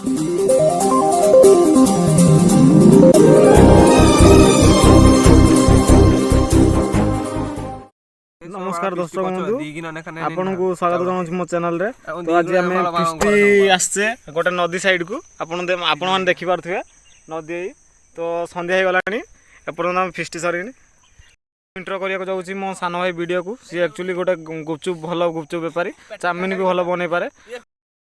नमस्कार दर्शक बंधु आपन को स्वागत जनाऊँ मो चैनल रे। तो आज आम फिष्टी आसचे गोटे नदी साइड को आपण मैंने देखी पारे नदी। तो संध्या हो गला एपर्तन आम फिष्टी सर इंट्रो करने जाऊँगी मो सान भाई वीडियो को। सी एक्चुअली गोटे गुपचुप भल गुपचुप बेपारी चाउमिन भी भल बन पारे।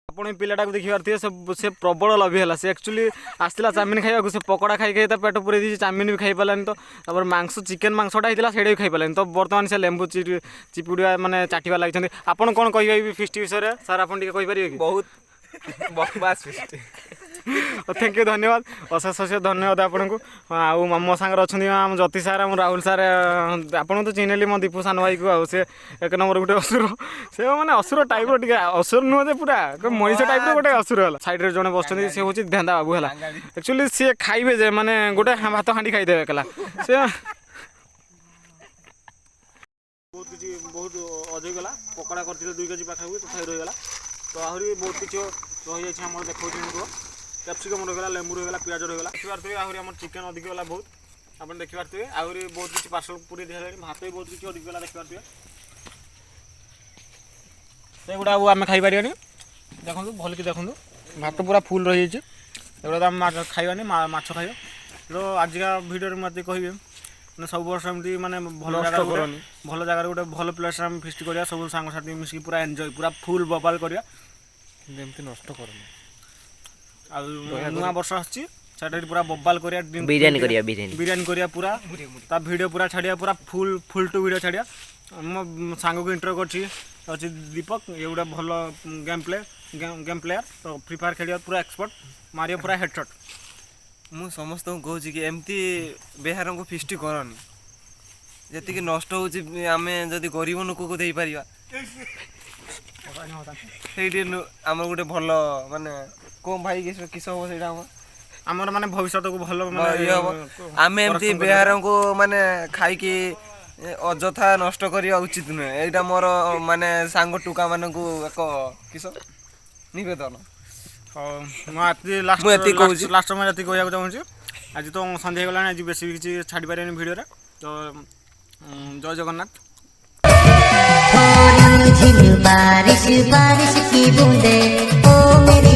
आपन पिलाटा को देखी पारे से प्रबल लभी है। से एक्चुअली आसला चाउमिन खाइबा से पकड़ा खाई खाई पेट पूरे दी चाउमिन भी खाई पारानी। तो मांस चिकेन मांसटा होता है भी खाई पारानी। तो बर्तमान से लेंबू चिपुड़ा माने चाटिवा लगी। आपन कौन कह फिष्टी विषय सर आप कहींपारे कि बहुत बकवास फिष्टी। थैंक यू धन्यवाद अशेष अशेष धन्यवाद आपन को। मो सागर अच्छा आम ज्योति सार आम राहुल सार आपन तो चिन्हली मो दीपू सान भाई को। से एक नंबर गोटे असुर से मैंने असुर टाइप टे असुर नुहे पूरा मनीष टाइप गोटे असुर है। सैड्रे जड़े बस सी हूँ ध्यान बाबू है। एक्चुअली सी खाइबे जे माने गोटे भात हाँडी खाईदे एकला से बहुत किसी बहुत अधिक गला पकड़ा करते 2 केजी पाखापी तथा रहीगला। तो आहरी बहुत किसी रही जाम देखा कैप्सिकम रहीगला लेंबू रहीगला पियाज रहीगला देखिए आहरी आम चिकेन अधिक गला बहुत आप देखिपारे। आहरी बहुत किसी पार्सल पूरी दिखाला भात भी बहुत किसी अधिक गला देखिपारे। से गुड़ा आम खाईपार देखो भल कि देखो भात पूरा फुल रही एगुड़ा आम खाइबानी माछ खाइबा। तो आजिका भिडियो मत कहे मैंने सब वर्ष एमती मैंने भल जगह गोटे भल प्लेस फिस्ट करा सब सांगसाथी मिसिक पूरा एंजॉय पूरा फुल बबाल करा नष्ट कर नुआ वर्ष आसी पूरा बबाल करिया बिरयानी करिया पूरा ता वीडियो पूरा छाड़िया पूरा फुल टू वीडियो छाड़िया। मो सांग को इंटरव्यू कर दीपक ये गोटे भल गेम प्लेयर। तो फ्री फायर खेलिया पूरा एक्सपर्ट मारिया पूरा हेडशॉट। मु समस्त को कहूँ कि एमती बेहार को फिष्टी करनी जी नष्ट होमें जदि गरीब लोक को दे पार आम गोटे भल माने कौन भाई किस हम से आमर माने भविष्य को भल आम एमती बेहार को माने खाई अजथा नष्ट करवा उचित नुहे। यहाँ मोर माने सांग टुका मान को एक किस नवेदन लास्ट में ये कहूँ चाहूँगी। आज तो संध्या गला आज बेस किसी छाड़ पारे भिडियो। तो जय जगन्नाथ। बारिश बारिश की बूंदे ओ मेरी